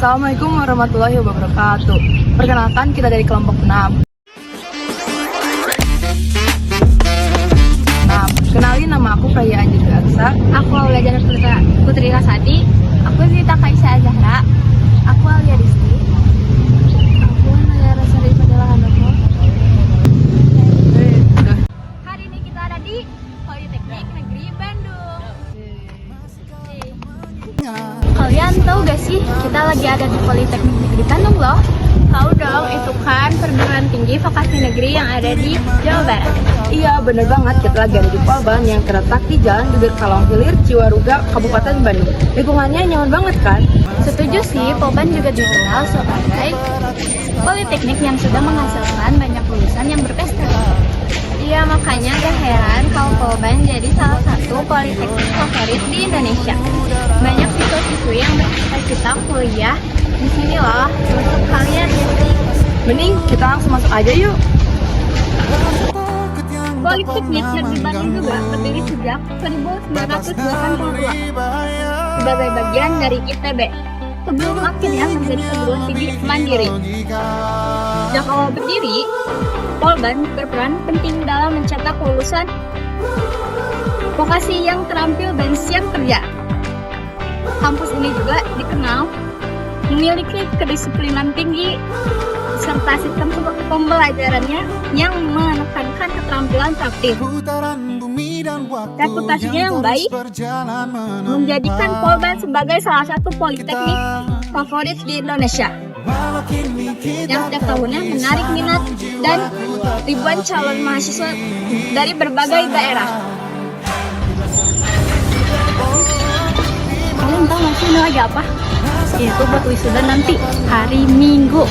Assalamualaikum warahmatullahi wabarakatuh. Perkenalkan, kita dari kelompok 6. Nah, kenalin, nama aku Praya Anjir Aksa. Aku Aulia Janur Putri Rasati. Aku Zita Kaisa Azahra. Aku Alia Rizky. Aku Naya Rasari Fadila Handoko. Hari ini kita ada di Politeknik Negeri Bandung. Kalian tahu gak sih kita lagi ada di Politeknik Negeri Bandung loh? Tahu dong, itu kan perguruan tinggi vokasi negeri yang ada di Jawa Barat. Iya, bener banget. Kita lagi ada di Polban yang terletak di Jalan Bibir Kalong Hilir, Ciwaruga, Kabupaten Bandung. Lingkungannya nyaman banget kan? Setuju sih, Polban juga dikenal sebagai politeknik yang sudah menghasilkan banyak lulusan yang berprestasi. Iya, makanya gak heran kalau Polban jadi salah satu politeknik favorit di Indonesia. Banyak siswa-siswi yang bercita-cita kuliah di sini loh. Untuk kalian ya sih. Mending kita langsung masuk aja yuk. Politeknik Negeri Bandung juga berdiri sejak 1982 sebagai bagian dari ITB sebelum akhirnya menjadi perguruan tinggi mandiri. Sejak awal berdiri, Polban berperan penting dalam mencetak lulusan vokasi yang terampil dan siap kerja. Kampus ini juga dikenal memiliki kedisiplinan tinggi serta sistem pembelajarannya yang menekankan keterampilan praktis. Reputasinya yang baik menjadikan Polban sebagai salah satu politeknik favorit di Indonesia yang setiap tahunnya menarik minat dan ribuan calon mahasiswa dari berbagai daerah. Kalian tahu nggak sih ini lagi apa? Itu buat wisuda nanti hari Minggu.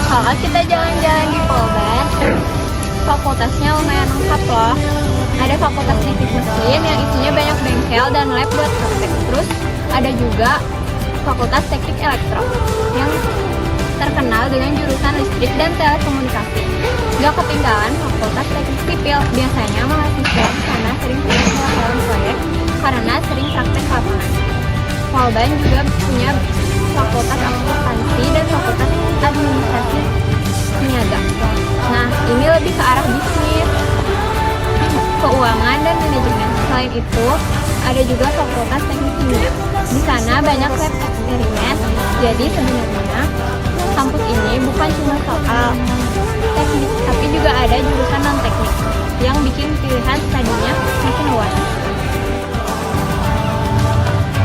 Kalau kita jalan-jalan di Polban, fakultasnya lumayan lengkap loh. Ada fakultas teknik mesin yang isinya banyak bengkel dan lab buat praktek. Terus ada juga fakultas teknik elektro yang terkenal dengan jurusan listrik dan telekomunikasi. Gak ketinggalan fakultas teknik sipil. Biasanya mahasiswa di sana sering melakukan proyek karena sering praktek lapangan. Polban juga punya fakultas akuntansi dan fakultas administrasi niaga. Nah, ini lebih ke arah bisnis, keuangan, dan manajemen. Selain itu, ada juga fakultas teknik kimia. Di sana banyak lab eksperimen. Jadi sebenarnya kampus ini bukan cuma soal teknik, tapi juga ada jurusan non teknik yang bikin pilihan studinya makin luas.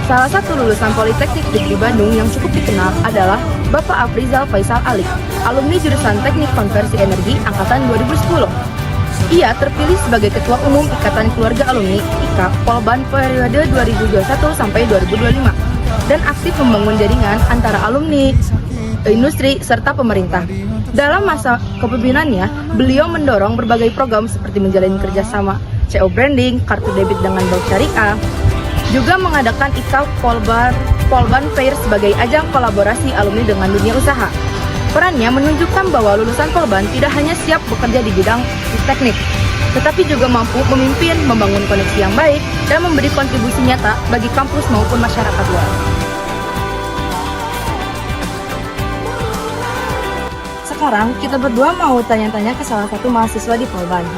Salah satu lulusan Politeknik Negeri Bandung yang cukup dikenal adalah Bapak Afrizal Faisal Alik, alumni jurusan Teknik Konversi Energi angkatan 2010. Ia terpilih sebagai Ketua Umum Ikatan Keluarga Alumni IKA Polban periode 2021 sampai 2025 dan aktif membangun jaringan antara alumni, industri, serta pemerintah. Dalam masa kepemimpinannya, beliau mendorong berbagai program seperti menjalin kerjasama CO branding, kartu debit dengan bank syariah, juga mengadakan IKA Polban Fair sebagai ajang kolaborasi alumni dengan dunia usaha. Perannya menunjukkan bahwa lulusan Polban tidak hanya siap bekerja di bidang teknik, tetapi juga mampu memimpin, membangun koneksi yang baik, dan memberi kontribusi nyata bagi kampus maupun masyarakat luas. Sekarang kita berdua mau tanya-tanya ke salah satu mahasiswa di Polban.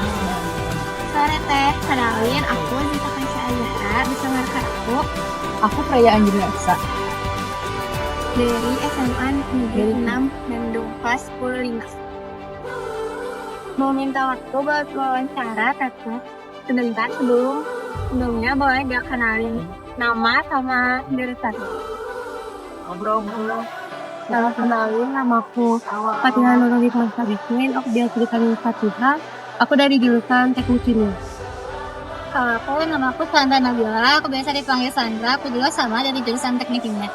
Sore teh, kenalin aku Zita Kaisa Azahra, bisa ngerti aku Aku Praya Anjir Aksa. dari SMA Negeri 6 Bandung kelas 10-5. Mau minta waktu buat wawancara teteh sebentar sebelumnya boleh gak kenalin nama sama jurusan? Kalau kenalin namaku Fatina Nurul Hikmah Bismin, aku biasa Fatihah. Aku dari jurusan teknik kimia. Kalau aku namaku Sandra Nabila, aku biasa dipanggil Sandra. Aku juga sama dari jurusan teknik kimia.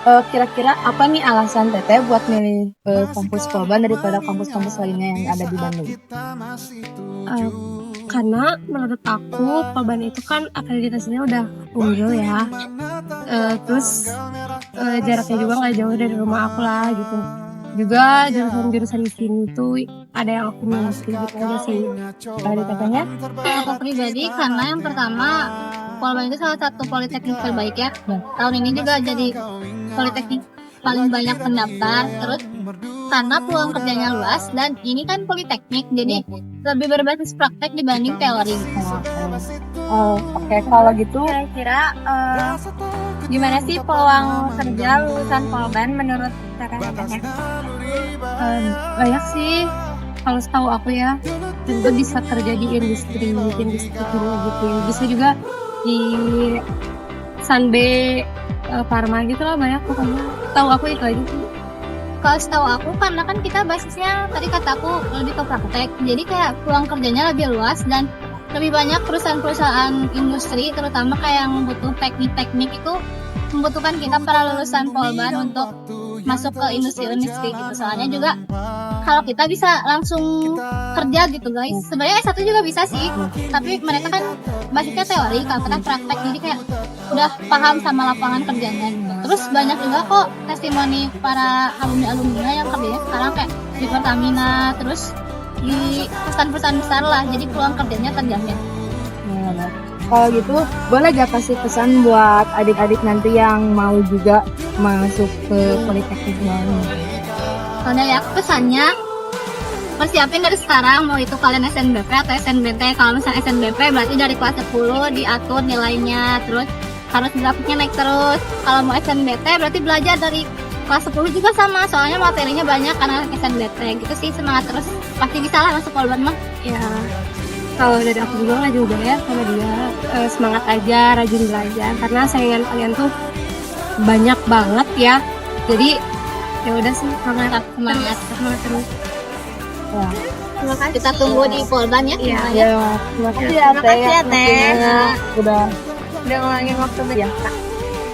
Kira-kira apa nih alasan Teteh buat milih kampus Polban daripada kampus-kampus lainnya yang ada di Bandung? Karena menurut aku Polban itu kan akreditasinya udah unggul ya. Terus jaraknya juga nggak jauh dari rumah aku lah gitu. Juga jurusan-jurusan di sini tuh ada yang aku miliki gitu aja sih. Dari Tetehnya? Aku pribadi karena yang pertama Polban itu salah satu politeknik terbaik ya. Tahun ini juga jadi politeknik paling banyak pendaftar. Terus karena peluang kerjanya luas dan ini kan politeknik, jadi lebih berbasis praktek dibanding teori. Oh, oke, kalau gitu Kira-kira gimana sih peluang kerja lulusan Polban menurut Teteh? banyak sih. Kalau setahu aku ya, tentu bisa kerja di industri gitu. Bisa juga di Sanbe Pharma gitu lah, banyak pokoknya. Tahu aku itu aja sih. Kalau setahu aku karena kan kita basisnya tadi kataku lebih ke praktek, jadi kayak peluang kerjanya lebih luas dan lebih banyak perusahaan-perusahaan industri terutama kayak yang butuh teknik-teknik itu membutuhkan kita para lulusan Polban untuk masuk ke industri gitu. Soalnya juga kalau kita bisa langsung kerja gitu guys. Sebenarnya S1 juga bisa sih, tapi mereka kan basisnya teori, kalau kita praktek jadi kayak udah paham sama lapangan kerjanya gitu. Terus banyak juga kok testimoni para alumni-alumni yang kerjanya sekarang kayak di Pertamina, terus di perusahaan-perusahaan besar lah, jadi peluang kerjanya terjamin. Kalau gitu, boleh gak kasih pesan buat adik-adik nanti yang mau juga masuk ke politeknik ini? Kalau dari aku pesannya persiapin dari sekarang, mau itu kalian SNBP atau SNBT. Kalau misalnya SNBP berarti dari kelas 10 diatur nilainya, terus harus grafiknya naik terus. Kalau mau SNBT berarti belajar dari kelas 10 juga sama, soalnya materinya banyak karena SNBT gitu sih. Semangat terus, pasti bisa lah masuk Polban mah. Ya, kalau dari aku juga nggak juga ya sama dia, semangat aja, rajin belajar karena saingan kalian tuh banyak banget ya. Jadi ya udah sih, semangat terus. Ya. Terima kasih. Kita tunggu di Polban ya. Iya. semuanya. Ya, terima kasih ya Terima kasih ya, Teh. Udah ngulangin waktu biasa.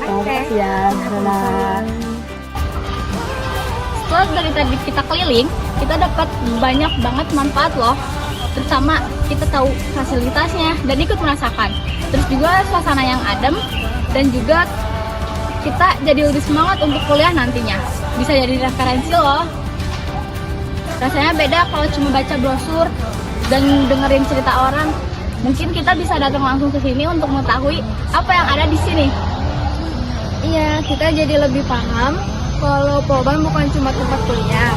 Terima kasih ya. Dadah. Setelah dari tadi kita keliling, kita dapat banyak banget manfaat loh. Terutama kita tahu fasilitasnya dan ikut merasakan. Terus juga suasana yang adem dan juga kita jadi lebih semangat untuk kuliah nantinya. Bisa jadi referensi loh. Rasanya beda kalau cuma baca brosur dan dengerin cerita orang. Mungkin kita bisa datang langsung ke sini untuk mengetahui apa yang ada di sini. Iya, kita jadi lebih paham kalau Polban bukan cuma tempat kuliah,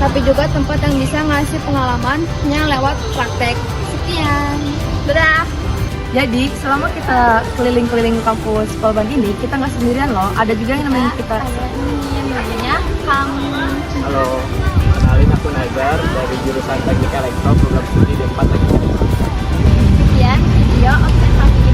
tapi juga tempat yang bisa ngasih pengalamannya lewat praktek. Sekian. Dadah. Jadi selama kita keliling-keliling kampus Polban ini, kita nggak sendirian loh. Ada juga yang namanya kita. Yang namanya Kang. Halo, kenalin aku Nazar dari jurusan Teknik Elektro program studi D4 Teknik. Sekian video observasi